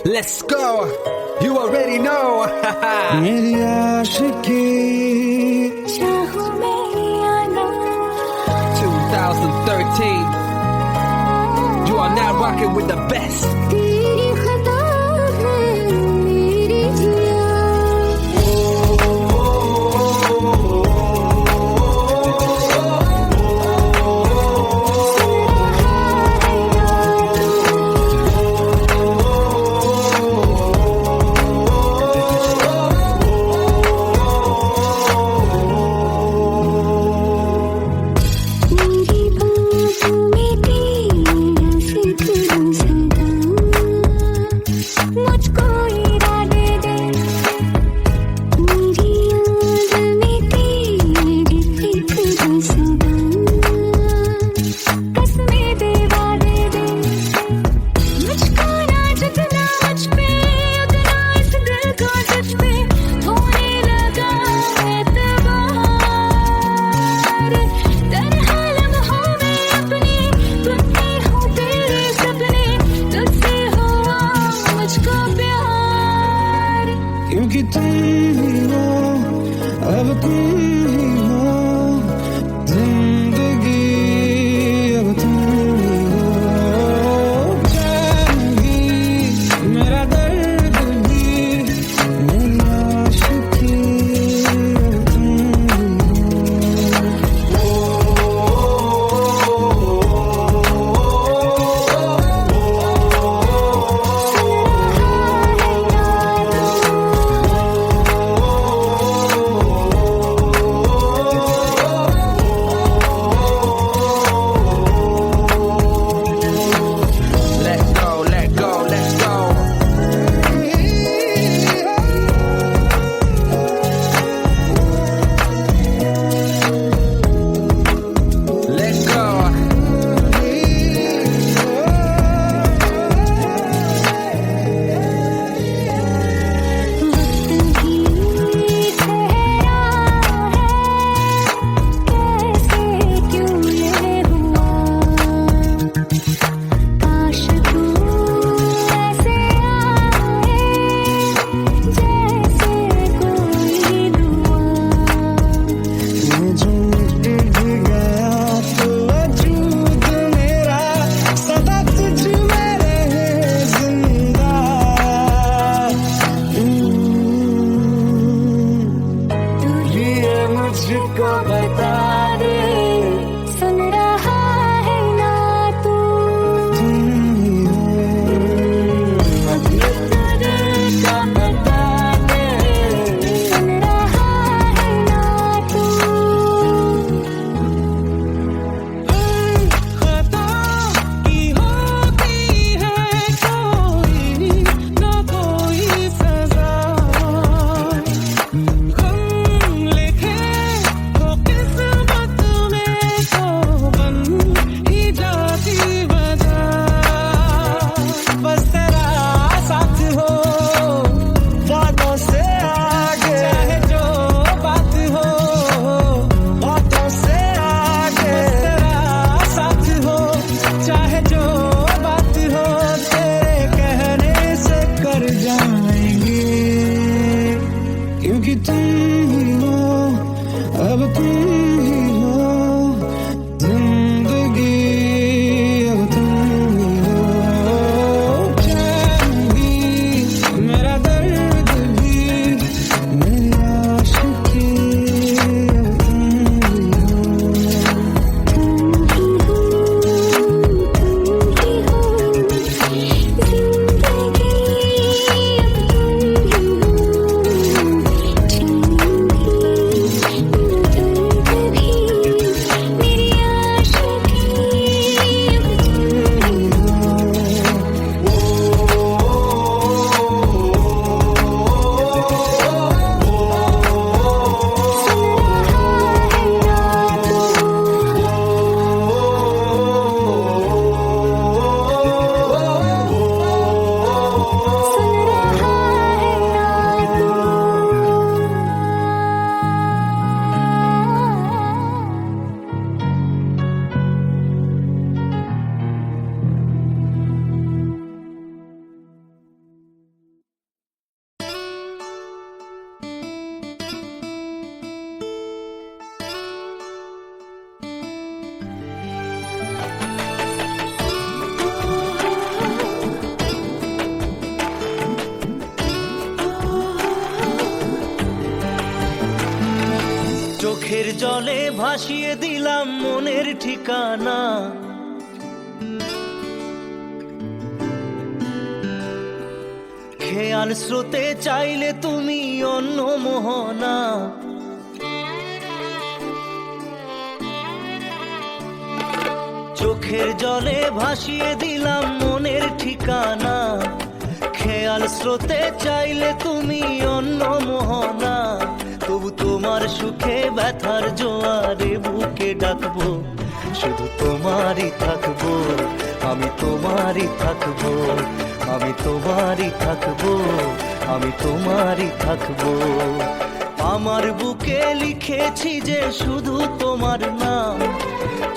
Let's go. You already know. मेरी आशिकी चाहूं मैं या ना 2013. You are now rocking with the best. तेरी खता है मेरी जिया मेरी बातों में तेरा फिक्र सदा मुझको इरादे दे मेरी याद में तेरी फिक्र सदा कसमें दे वादे दे मुझको ना जितना मुझ पे उतना इस दिल को तुझ पे होने लगा एतबार तरह लम्हों में अपने बुनती हूँ तेरे सपने तुझसे हुआ मुझको प्यार क्योंकि तुम ही हो अब तुम ही हो जिंदगी अब तुम ही हो जान भी मेरा दर्द भी मेरी आशिकी अब तुम ही Let go, let go, let's go. Let go. वक्त भी ठहरा है कैसे क्यों ये हुआ काश तू ऐसे आए जैसे कोई दुआ मैं जो मिट भी गया तो वजूद मेरा सदा तुझ में रहे जिंदा ये मुझको बता दे सुन रहा है ना तू तुम ही हो अब ये तो दिल का बता दे सुन रहा है ना तू खता की होती है कोई ना कोई सजा गम लिखे तो किस्मत में तो बन ही जाती वजह बस तेरा साथ हो बातों से आगे चाहे जो बात हो बातों से आगे तेरा साथ हो चाहे जो बात हो तेरे कहने से कर जाएंगे क्योंकि तुम ही हो अब तुम ही हो जिंदगी अब तुम ही हो चैन भी मेरा दर्द भी मेरी आशिकी अब तुम ही हो तुम ही हो চোখের জলে ভাসিয়ে দিলাম মনের ঠিকানা, খেয়াল স্রোতে চাইলে তুমি অন্য মোহনা। চোখের জলে ভাসিয়ে দিলাম মনের ঠিকানা, খেয়াল স্রোতে চাইলে তুমি অন্য মোহনা। তবু তোমার সুখে ব্যথার জোয়ারে বুকে ডাকবো, শুধু তোমারই থাকবো, আমি তোমারই থাকবো, আমি তোমারই থাকবো, আমি তোমারই থাকবো। আমার বুকে লিখেছি যে শুধু তোমার নাম,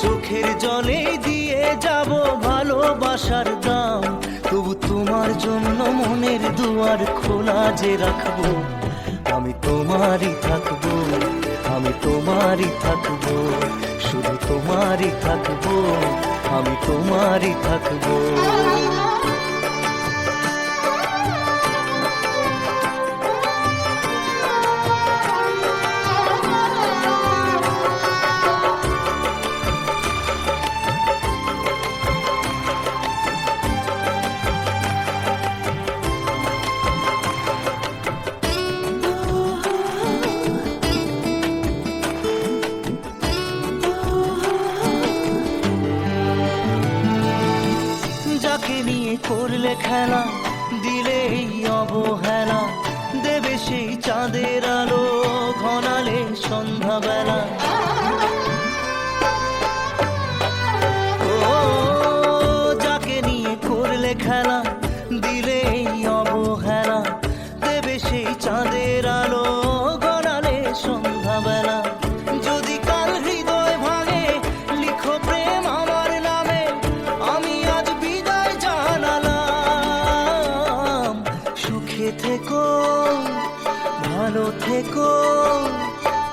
চোখের জলে দিয়ে যাব ভালোবাসার দাম। তবু তোমার জন্য মনের দুয়ার খোলা যে রাখবো, আমি তোমারই থাকবো, আমি তোমারই থাকবো, শুধু তোমারই থাকবো, আমি তোমারই থাকবো। যাকে নিয়ে করলে খেলা, দিলে এই অবহেলা, দেবে সেই চাঁদের আলো ঘনালে সন্ধ্যাবেলা। ও যাকে নিয়ে করলে খেলা, দিলে এই অবহেলা, দেবে সেই চাঁদের আলো ঘনালে সন্ধ্যাবেলা। যদি কাল হৃদয় ভাঙে লিখো প্রেম আমার নামে, আমি আজ বিদায় জানালাম। সুখে থেকো ভালো থেকো,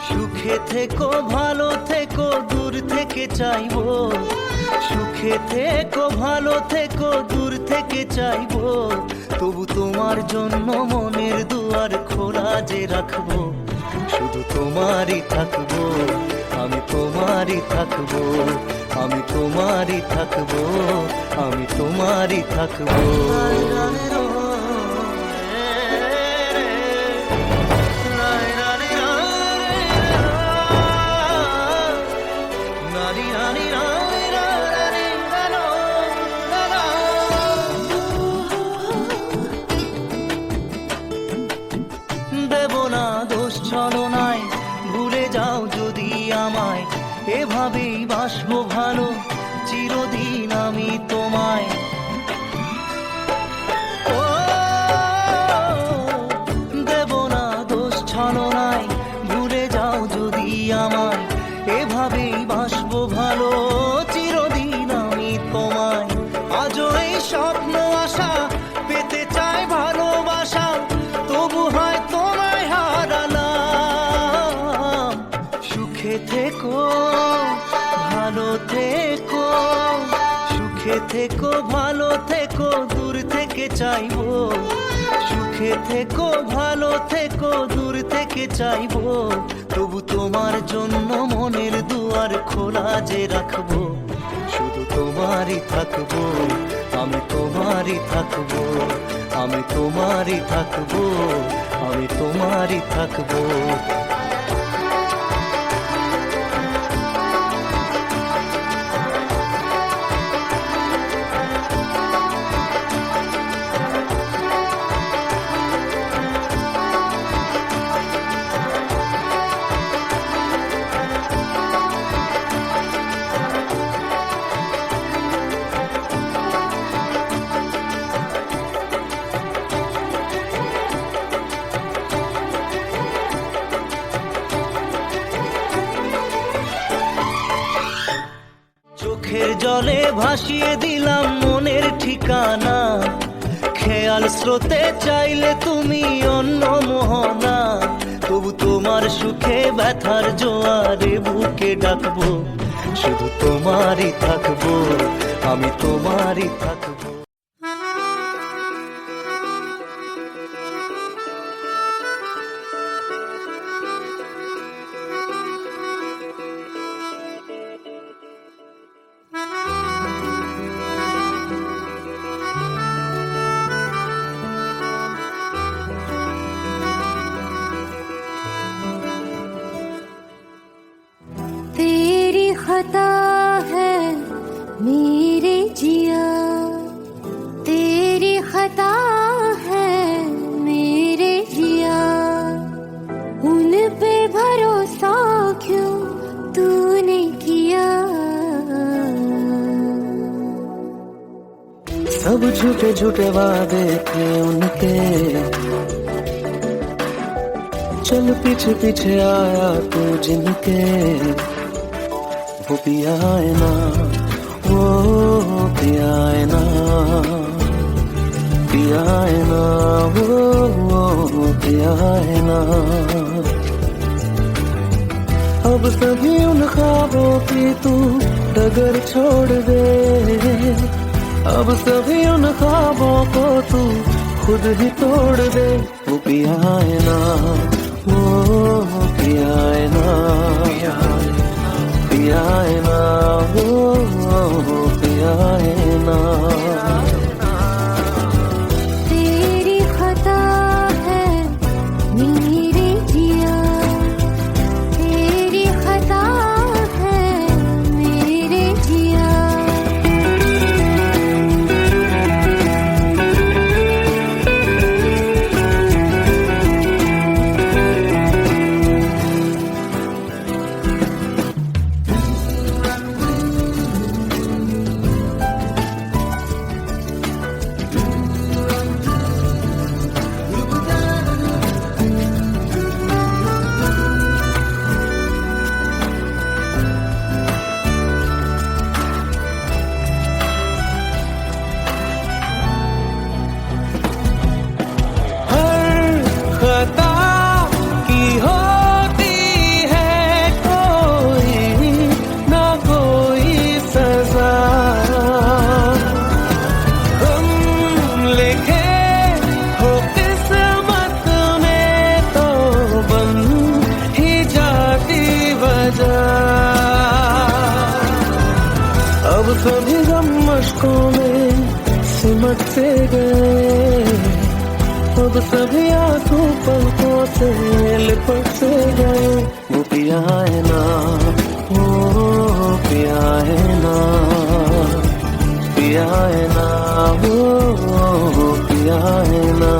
সুখে থেকো ভালো থেকো, দূর থেকে চাইবো। সুখে থেকো ভালো থেকো, দূর থেকে চাইবো। তবু তোমার জন্য মনের দুয়ার খোলা যে রাখবো, শুধু তোমারই থাকবো, আমি তোমারই থাকবো, আমি তোমারই থাকবো, আমি তোমারই থাকবো। দেব না দোষ ছলনায়, ভুলে যাও যদি আমায়, এভাবেই বাসবো ভালো চিরদিন আমি তোমায়। ও দেব না দোষ ছলনায়, ভুলে যাও যদি আমায়, এভাবেই বাসবো ভালো চিরদিন আমি তোমায়। আজও এই স্বপ্ন আশা পেতে চাই ভালোবাসা, তবু হয় তোমায় হারালাম। সুখে থেকো ভালো থেকো, সুখে থেকো ভালো থেকো, দূর থেকে চাইবো। সুখে থেকো ভালো থেকো, দূর থেকে চাইবো। তবু তোমার জন্য মনের দুয়ার খোলা যে রাখবো, শুধু তোমারই থাকবো, আমি তোমারই থাকবো, আমি তোমারই থাকবো, আমি তোমারই থাকবো। চোখের জলে ভাসিয়ে দিলাম মনের ঠিকানা, খেয়াল স্রোতে চাইলে তুমি অন্য মোহনা। তবু তোমার সুখে ব্যথার জোয়ারে বুকে ডাকবো, শুধু তোমারই থাকবো, আমি তোমারই থাকবো। खता है मेरे जिया, तेरी खता है मेरे जिया, उन पे भरोसा क्यों तूने किया। सब झूठे झूठे वादे थे उनके, चल पीछे पीछे आया तू जिनके, वो पिया है ना, वो पिया है ना, पिया है ना, वो पिया है ना। अब सभी उन ख्वाबों की तू डगर छोड़ दे, अब सभी उन ख्वाबों को तू खुद ही तोड़ दे। वो पिया है ना, वो पिया है ना, पिया है ना, वो पिया है ना। तेरी खता है मेरे जिया, तेरी खता है मेरे जिया। खता की होती है कोई ना कोई सजा, हम लिखे हो किस्मत में तो बन ही जाती वजह। अब सभी गम मशकों में सिमट से गए, अब सभी आंसू पलकों से लिपट से गए। वो पिया है ना, वो पिया है ना, पिया है ना, वो पिया है ना।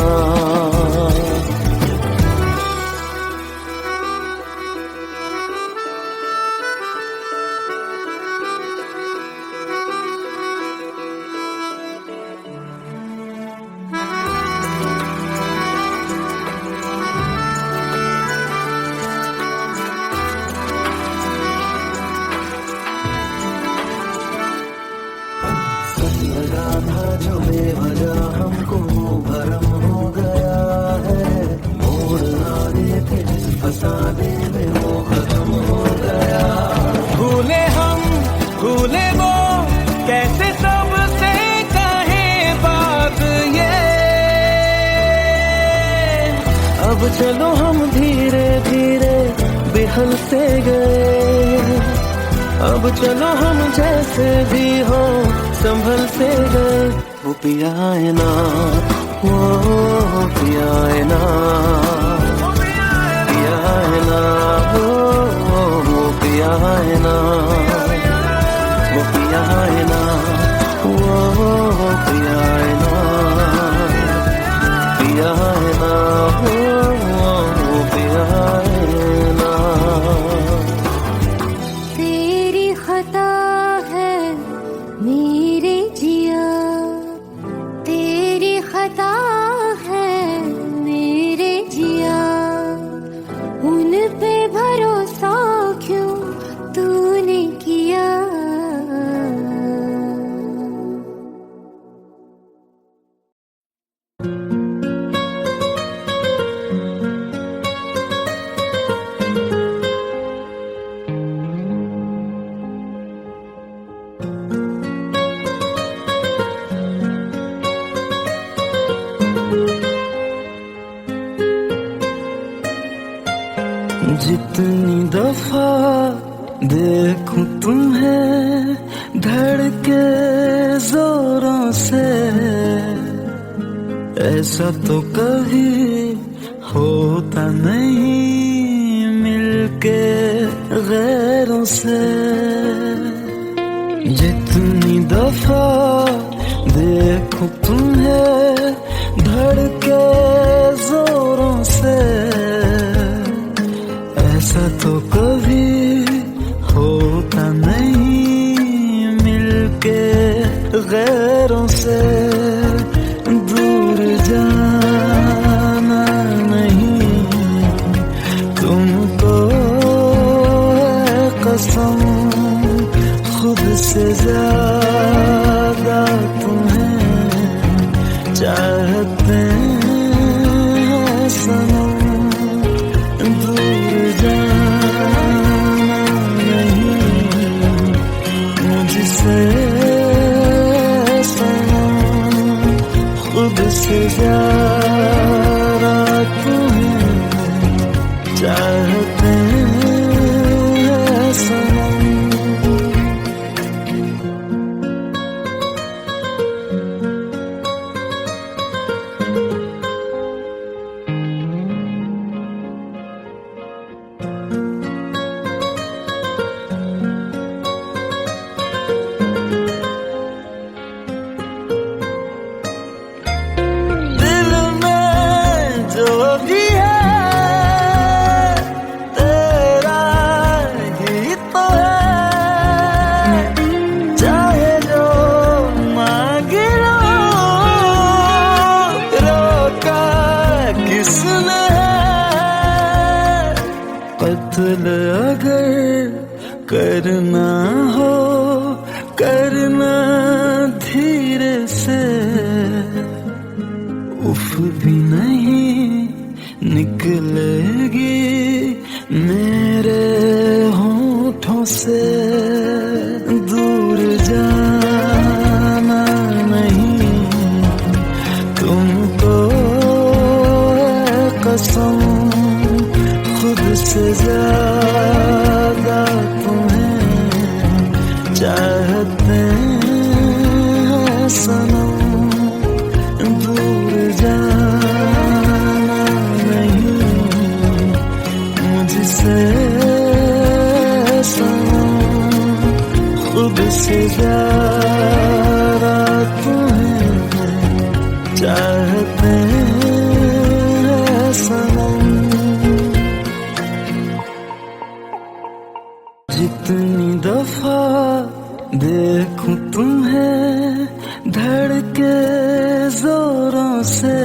लगा था जो बेवजह हमको भरम हो गया है, मोड़ आने थे जिस फसाने में वो खत्म हो गया। भूले हम भूले वो कैसे सबसे कहे बात ये, अब चलो हम धीरे धीरे बेहल से गए, अब चलो हम जैसे भी हो संभल से गए। वो पिया है ना, वो पिया है ना, पिया है ना, वो पिया है ना, वो पिया है ना, वो पिया है ना, पिया है ना, वो पिया है ना। तेरी खता है मेरे जिया, तेरी खता है मेरे जिया, उन पे भरोसा क्यों तूने किया। जितनी दफा देखूं तुम्हें धड़के जोरों से, ऐसा तो कभी होता नहीं मिलके मिलके गैरों से। जितनी दफा देखो तुम्हें धड़के जोरों से, ऐसा तो कभी होता नहीं मिलके गैरों से। दूर जाना नहीं तुमको है कसम, खुद से ज्यादा तुम्हें चाहते हैं सनम। दूर जाना नहीं मुझसे सनम, खुद से ज्यादा तुम्हें चाहते हैं सनम। कत्ल अगर करना हो करना धीरे से, उफ भी नहीं निकलेगी मेरे होठों से। दूर जाना नहीं तुमको है कसम, खुद से ज्यादा तुम्हें चाहते हैं सनम। दूर जाना नहीं मुझसे सनम, खुद से ज्यादा तुम्हें चाहते हैं सनम। जितनी दफा देखूं तुम्हें धड़के जोरों से,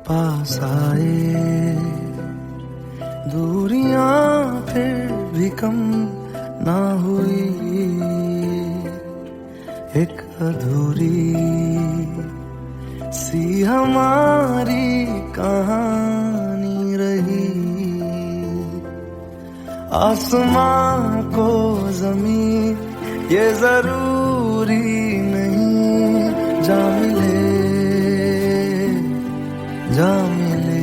पास आए दूरियां फिर भी कम ना हुई, एक अधूरी सी हमारी कहानी रही। आसमां को जमीन ये जरूरी नहीं, जा मिले जा मिले।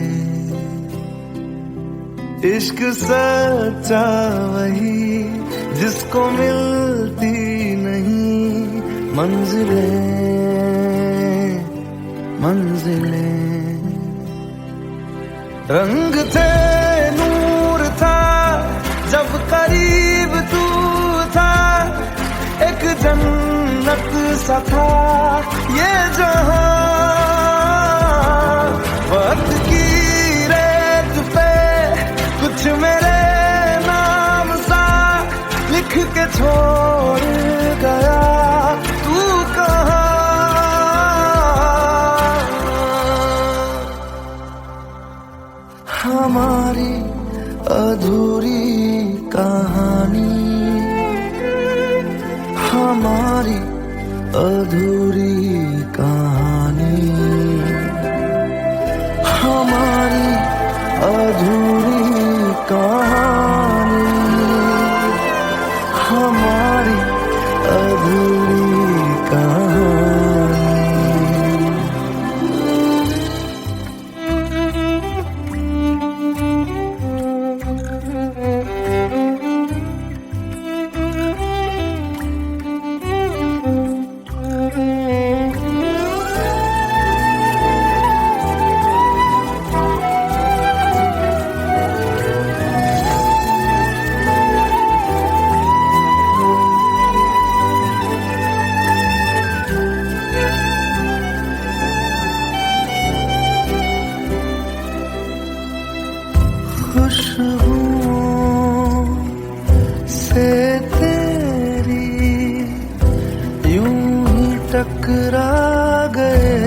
इश्क सच्चा वही जिसको मिलती नहीं मंजिलें मंजिलें। रंग थे नूर था जब करीब तू था, एक जन्नत सा था ये जहां। वक्त की रेत पे कुछ मेरे नाम सा लिख के छोड़ गया तू कहाँ। हमारी अधूरी कहानी, हमारी अधूरी कहानी, हमारी अधूरी कहानी, हमारी अधूरी कहानी। खुशबुओं से तेरी यूं ही टकरा गए,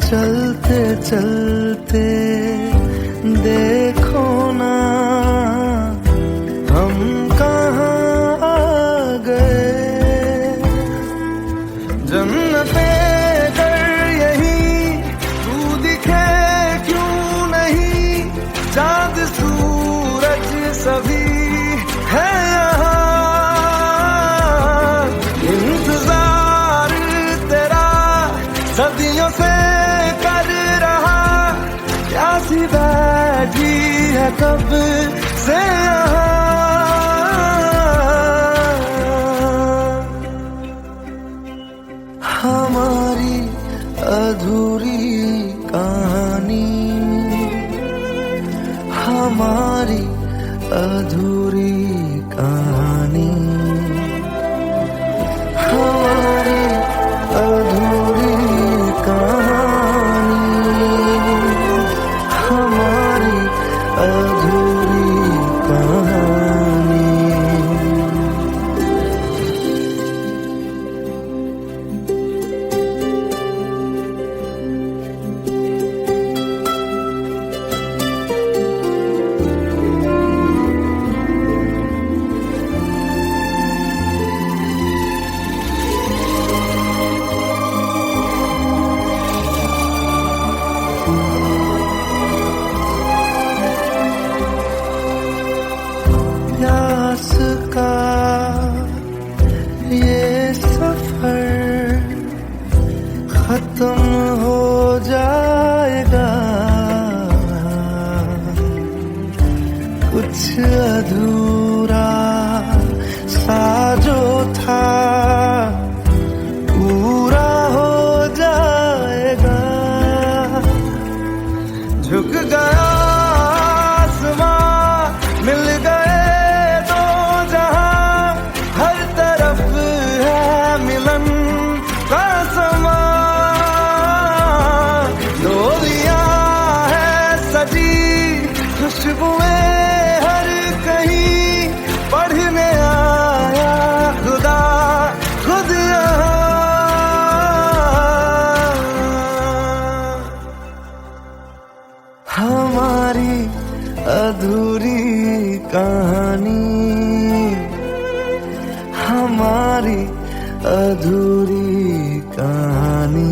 चलते चलते देखो ना हम कहाँ आ गए। जन्नते चाँद सूरज सभी है यहाँ, इंतजार तेरा सदियों से कर रहा, प्यासी बैठी है कब से यहाँ। हमारी अधूरी कहानी, हमारी अधूरी कहानी, हमारी अधूरी कहानी, हमारी अधूरी कहानी। प्यास का ये सफर खत्म हो जाएगा, कुछ अधूरा सा जो था पूरा हो जाएगा। झुक गया आसमां, मिल गए दो जहां, हर तरफ है मिलन का समा। डोलियां है सजी, खुशबुएं हर कहीं, पढ़ने आया खुदा खुद यहाँ। हमारी अधूरी कहानी, हमारी अधूरी कहानी,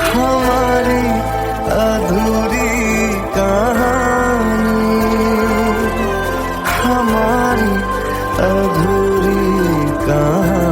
हमारी अधूरी कहानी, हमारी अधूरी कहानी।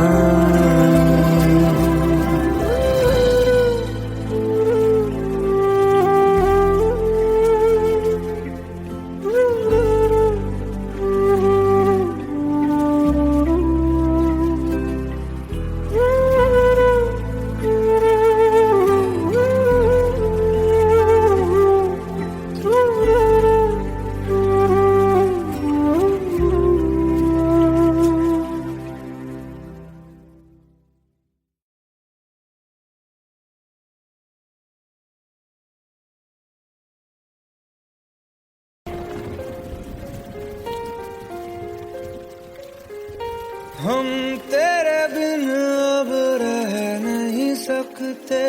हम तेरे बिन अब रह नहीं सकते,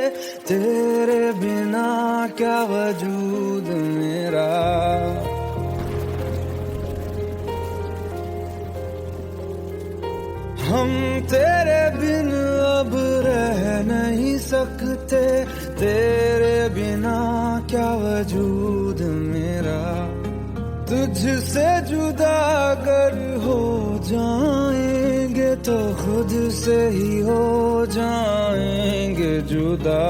तेरे बिना क्या वजूद मेरा। हम तेरे बिन अब रह नहीं सकते, तेरे बिना क्या वजूद मेरा। तुझसे जुदा अगर हो जाएंगे तो खुद से ही हो जाएंगे जुदा,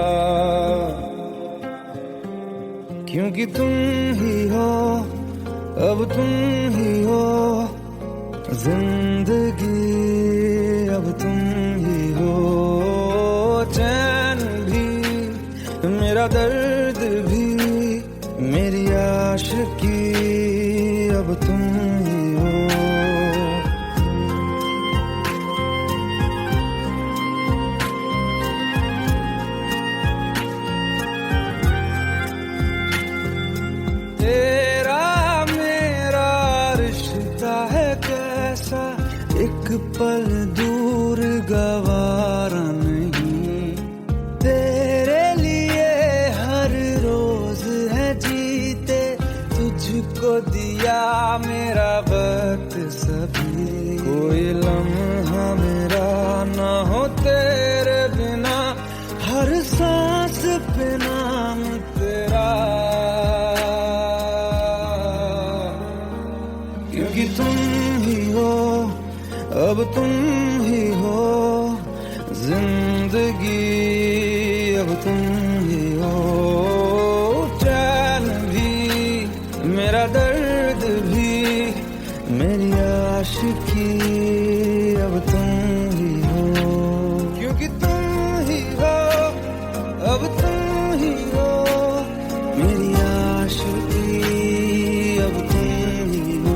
क्योंकि तुम ही हो, अब तुम ही हो जिंदगी, अब तुम ही हो चैन भी, मेरा दर्द भी, मेरी आशिकी, अब तुम ही हो। तेरा मेरा रिश्ता है कैसा, एक पल दूर गवारा नहीं। तेरे लिए हर रोज है जीते, तुझको दिया मेरा वक्त सभी। कोई लम्हा मेरा ना हो तेरे बिना, हर सांस पे नाम तेरा, क्योंकि तुम ही हो, अब तुम ही हो जिंदगी, अब तुम ही हो चैन भी, मेरा दर्द भी, मेरी आशिकी, अब तुम ही हो, क्योंकि तुम ही हो, अब तुम ही हो मेरी आशिकी, अब तुम ही हो।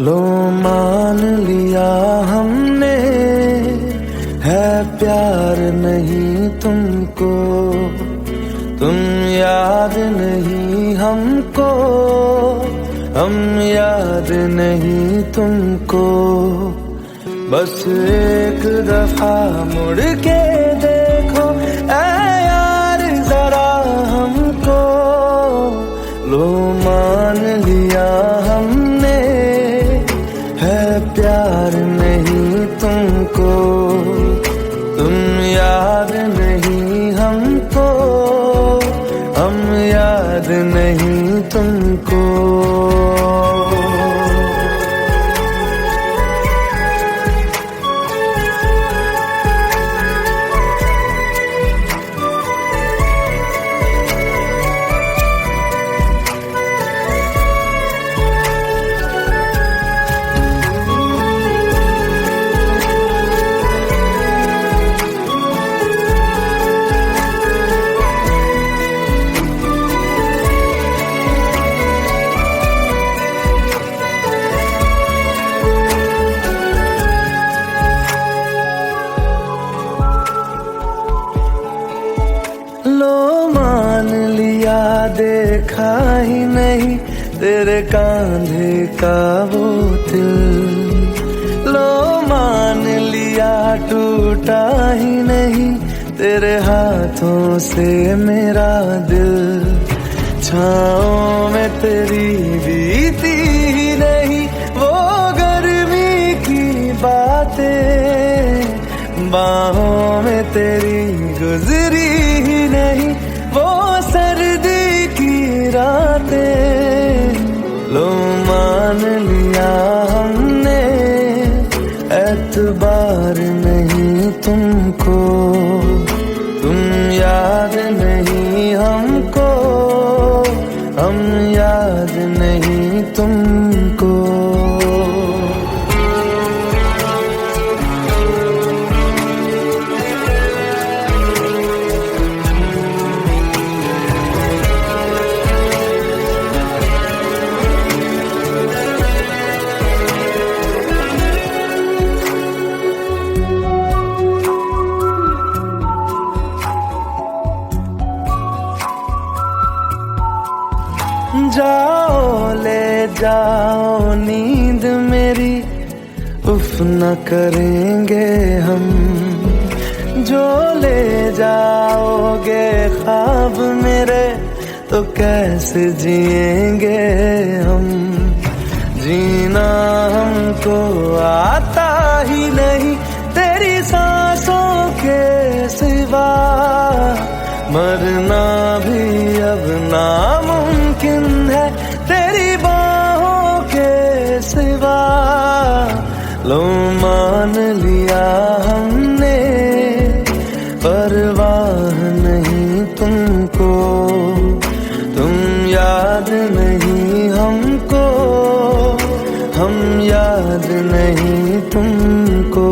लो मान लिया हमने है प्यार नहीं तुमको, तुम याद नहीं हमको, हम याद नहीं तुमको। बस एक दफा मुड़ के देखो ऐ यार जरा हमको, लो मान लिया हमने है प्यार नहीं तुमको, तुम याद नहीं हमको, हम याद नहीं तुमको। देखा ही नहीं तेरे कांधे का वो दिल, लो मान लिया टूटा ही नहीं तेरे हाथों से मेरा दिल। छाँव में तेरी बीती ही नहीं वो गर्मी की बातें, बाहों में तेरी गुजरी ही नहीं वो सर्दी की रातें। लो मान लिया हमने एतबार नहीं तुमको, तुम याद नहीं हमको, हम याद नहीं तुमको। जाओ नींद मेरी उफ न करेंगे हम, जो ले जाओगे ख्वाब मेरे तो कैसे जिएंगे हम। जीना हमको आता ही नहीं तेरी सांसों के सिवा, मरना भी अब नामुमकिन है तेरी बाहों के सिवा। लो मान लिया हमने परवाह नहीं तुमको, तुम याद नहीं हमको, हम याद नहीं तुमको।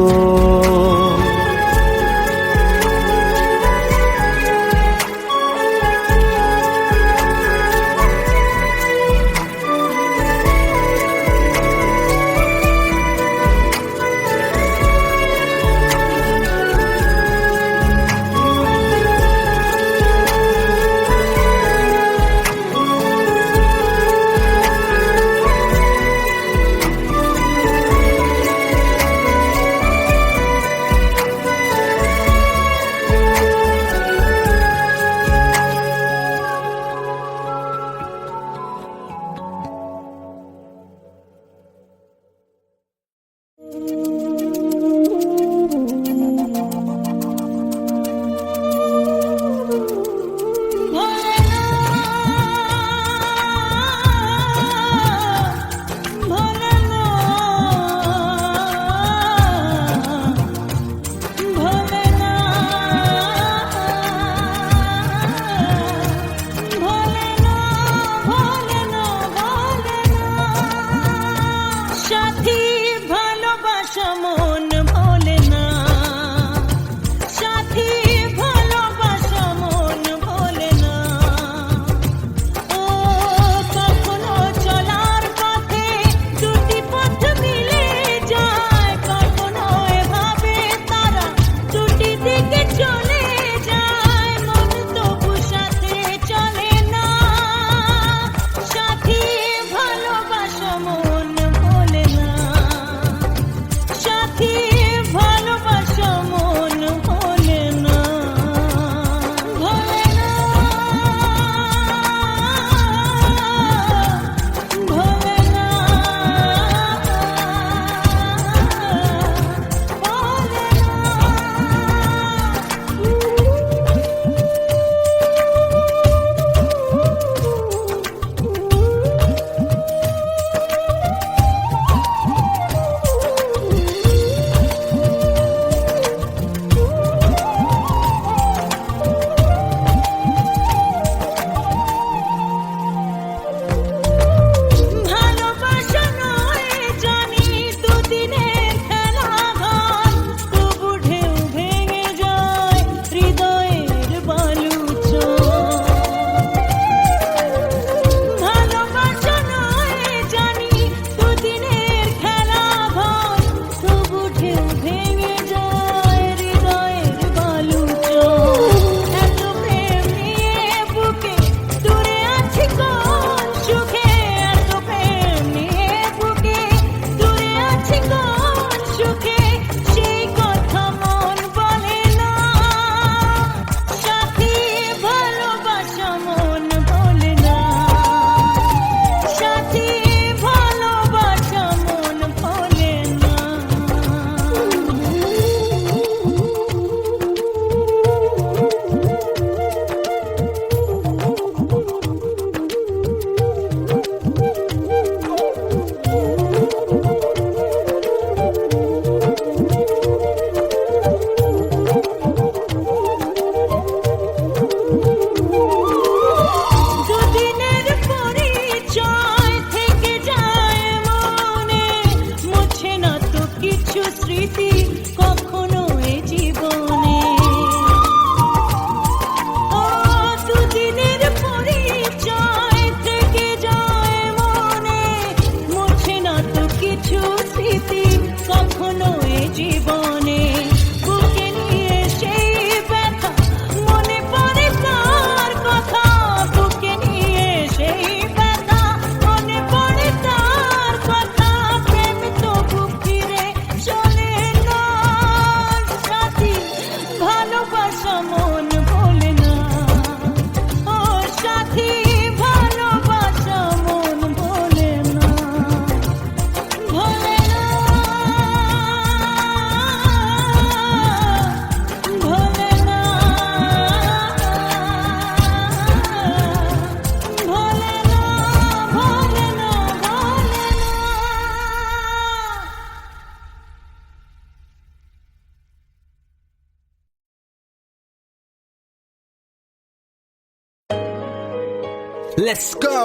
Let's go.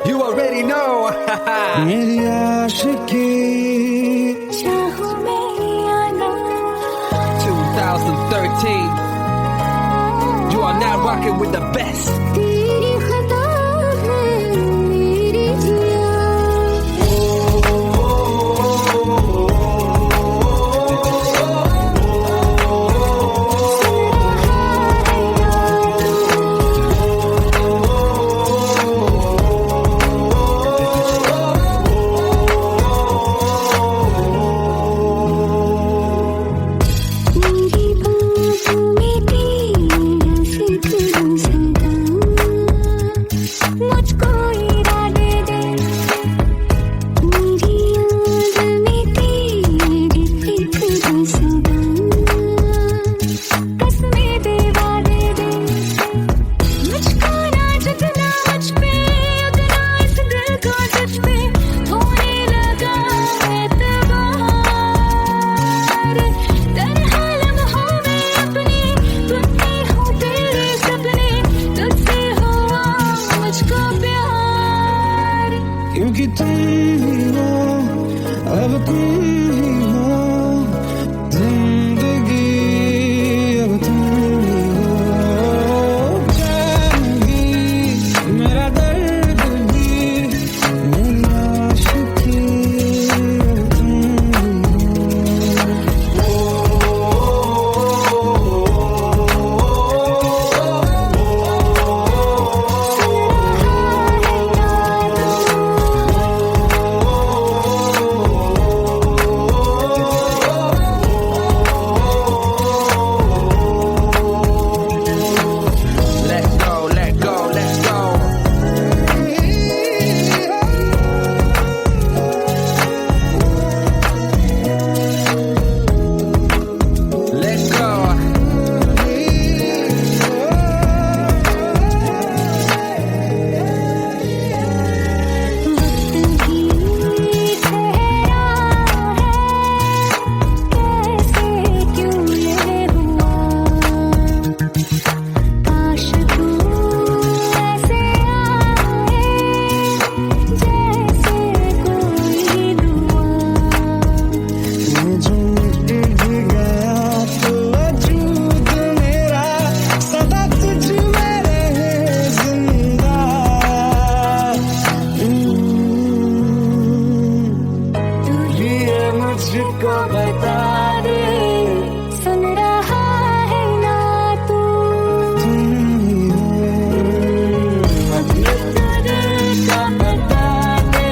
You already know. मेरी आशिकी चाहूं मैं या ना 2013. You are now rocking with the best. तेरी खता है मेरी जिया मुझको इरादे दे मेरी याद में तेरी फिक्र सदा कसमें दे वादे दे मुझको ना जितना मुझ पे उतना इस दिल को तुझ पे होने लगा एतबार तन्हा लम्हों में अपने टूटे हो तेरे सपने तुझसे हुआ मुझको प्यार क्योंकि तुम ही हो अब तुम ही हो जिंदगी अब तुम ही हो जान भी मेरा दर्द भी मेरी आशिकी अब तुम ही Let go, let go, let's go. Let's go. वक्त भी ठहरा है कैसे क्यों ये हुआ काश तू ऐसे आए जैसे कोई दुआ मैं जो मिट भी गया तो वजूद मेरा सदा तुझ में रहे जिंदा तू ये मुझको बता दे सुन रहा है ना तू तुम ही हो अपने दिल का बता दे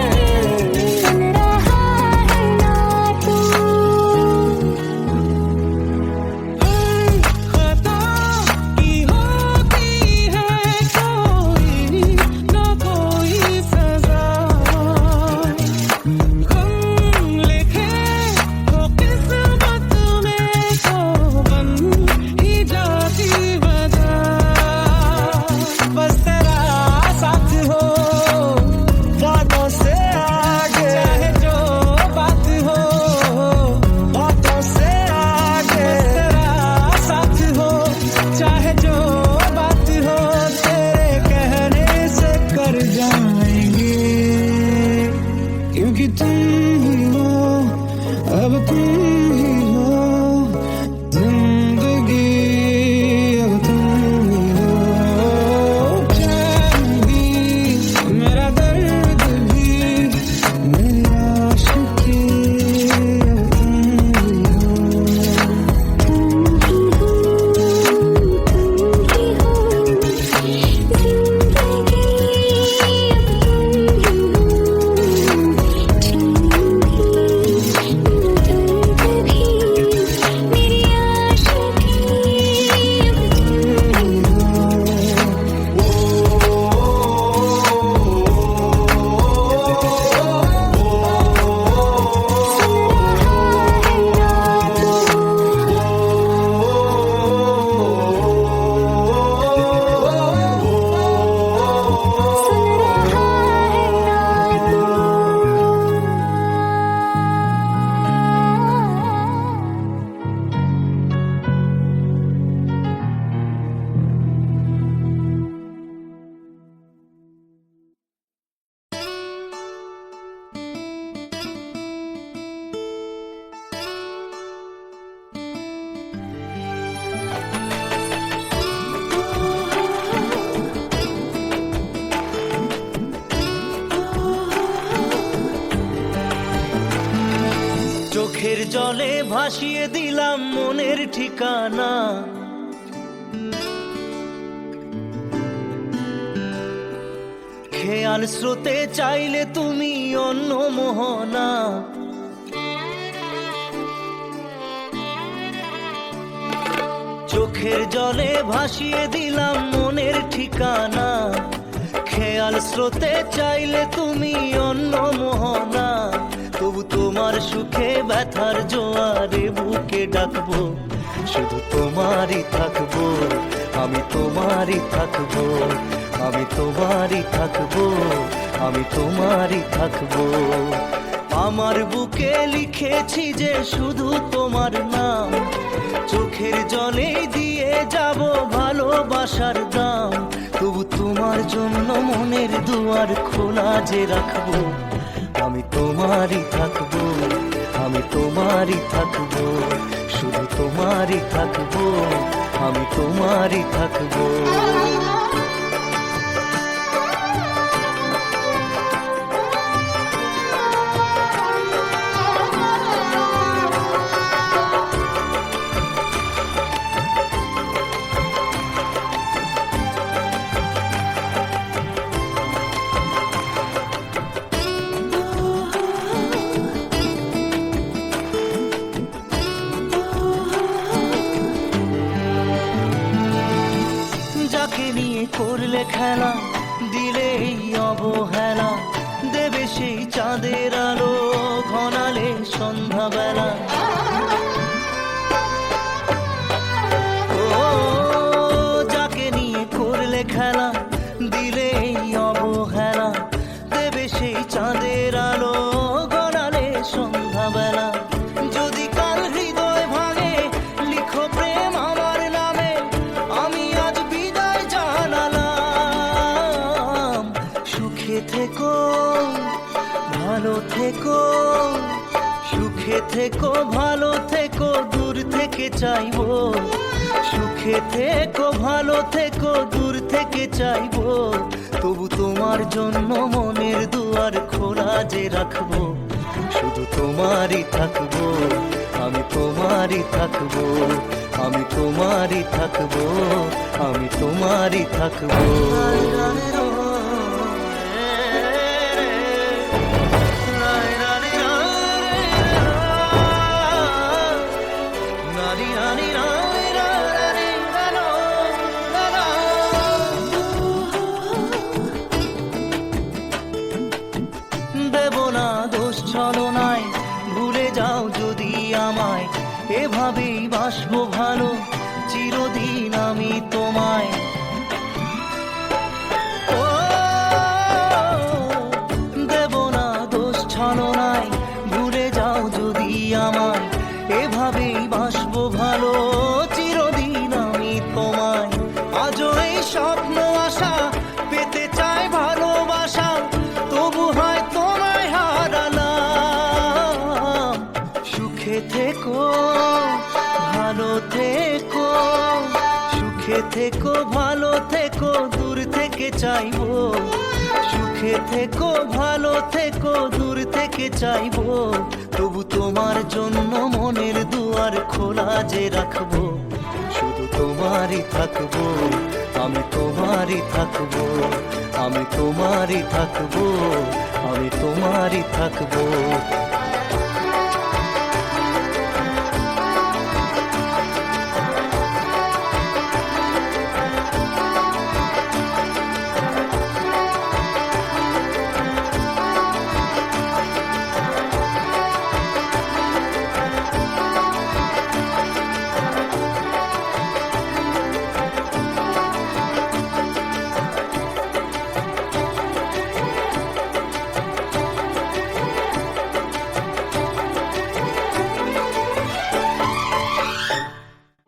सुन रहा है ना तू खता की होती है कोई ना कोई सजा गम लिखे तो किस्मत চোখের জলে ভাসিয়ে দিলাম মনের ঠিকানা। খেয়াল স্রোতে চাইলে তুমি অন্য মোহনা। চোখের জলে ভাসিয়ে দিলাম মনের ঠিকানা। খেয়াল স্রোতে চাইলে তুমি অন্য মোহনা। তবু তোমার সুখে ব্যথার জোয়ারে বুকে ডাকবো, শুধু তোমারই থাকবো, আমি তোমারই থাকবো, আমি তোমারই থাকবো, আমি তোমারই থাকবো। আমার বুকে লিখেছি যে শুধু তোমার নাম, চোখের জলে দিয়ে যাব ভালোবাসার দাম। তবু তোমার জন্য মনের দুয়ার খোলা যে রাখবো, আমি তোমারই থাকবো, আমি তোমারই থাকবো, শুধু তোমারই থাকবো, আমি তোমারই থাকবো। করলে খেলা দিলে এই অবহেলা, দেবে সেই চাঁদের আলো ঘনালে সন্ধ্যাবেলা। ও যাকে নিয়ে করলে খেলা দিলে এই অবহেলা, দেবে সেই চাঁদের আলো ঘনালে সন্ধ্যাবেলা। যদি কাল হৃদয় ভাঙে লিখো প্রেম আমার নামে, আমি আজ বিদায় জানালাম। সুখে থেকো ভালো থেকো, সুখে থেকো ভালো থেকো, দূর থেকে চাইবো। সুখে থেকো ভালো থেকো, দূর থেকে চাইবো। তবু তোমার জন্য মনের দুয়ার খোলা যে রাখবো, শুধু তোমারই থাকবো, আমি তোমারই থাকবো, আমি তোমারই থাকবো, আমি তোমারই থাকবো। দেব না দোষ ছলনায়, ভুলে যাও যদি আমায়। এভাবেই বাসবো ভালো চিরদিন আমি তোমায়। ও দেব না দোষ ছলনায়, ভুলে যাও যদি আমায়। এভাবেই বাসবো ভালো চিরদিন আমি তোমায়। আজও এই স্বপ্ন আশা পেতে চাই ভালোবাসা, তবু হয় তোমায় হারালাম। সুখে থেকো ভালো থেকো, সুখে থেকো ভালো থেকো, দূর থেকে চাইবো। সুখে থেকো ভালো থেকো, দূর থেকে চাইবো। তবু তোমার জন্য মনের দুয়ার খোলা যে রাখবো, শুধু তোমারই থাকবো, আমি তোমারই থাকবো, আমি তোমারই থাকবো, আমি তোমারই থাকবো।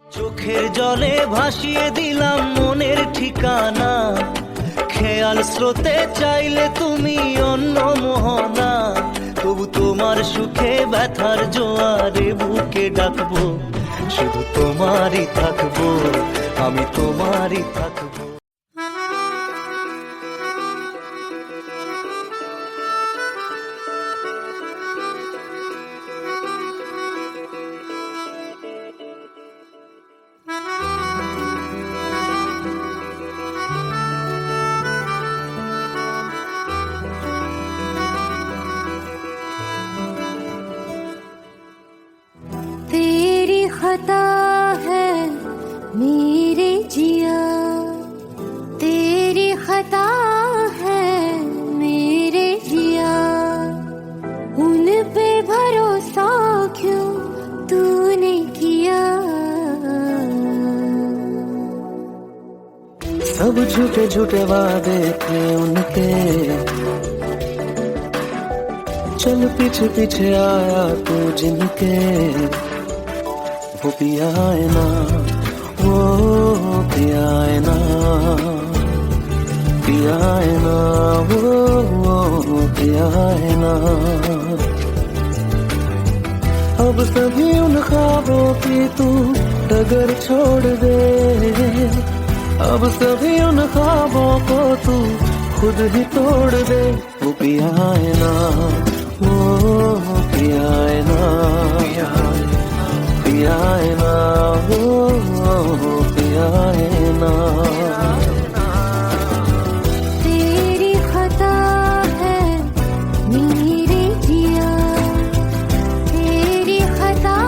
চোখের জলে ভাসিয়ে দিলাম মনের ঠিকানা। খেয়াল স্রোতে চাইলে তুমি অন্য মোহনা। তবু তোমার সুখে ব্যথার জোয়ারে বুকে ডাকবো, শুধু তোমারই থাকবো, আমি তোমারই থাকবো। खता है मेरे जिया, तेरी खता है मेरे जिया, उन पे भरोसा क्यों तूने किया। सब झूठे झूठे वादे थे उनके, चल पीछे पीछे आया तू जिनके, वो पिया है ना, वो पिया है ना, पिया है ना, वो पिया है ना। अब सभी उन ख्वाबों की तू डगर छोड़ दे, अब सभी उन ख्वाबों को तू खुद ही तोड़ दे। वो पिया है ना, वो पिया है ना, पिया है ना, वो पिया है ना। तेरी खता है मेरे जिया, तेरी खता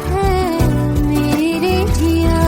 है मेरे जिया।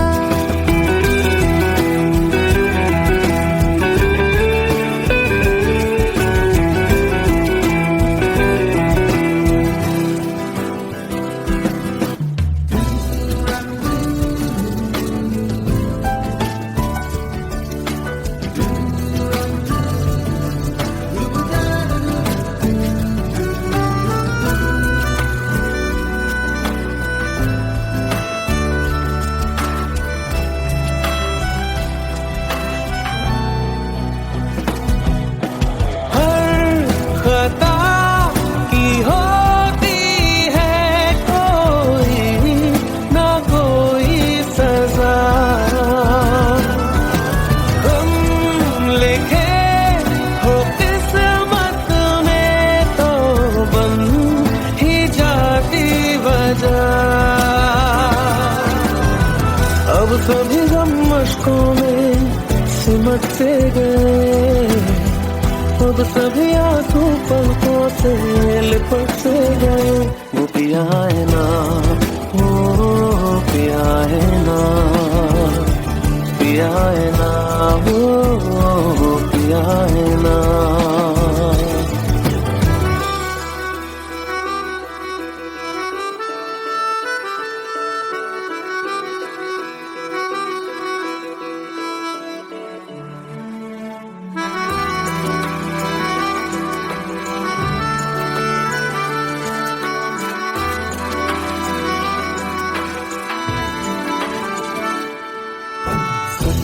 अब सभी गम मशकों में सिमट से गए, अब सभी आंसू पलकों से लिपट से गए। वो पिया है ना, वो पिया है ना, पिया है ना, वो पिया है ना।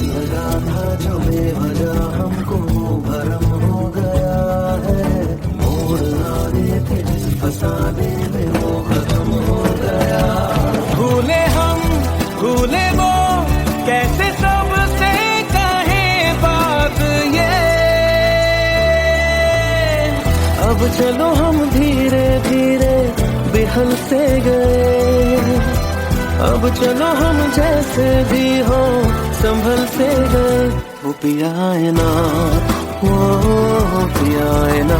लगा था जो बेवजह हमको भरम हो गया है, मोड़ आने थे जिस फसाने में वो खत्म हो गया। भूले हम भूले वो, कैसे सबसे कहे बात ये। अब चलो हम धीरे धीरे बिहल से गए, अब चलो हम जैसे भी हो संभल से गए। वो पिया है ना, वो पिया है ना।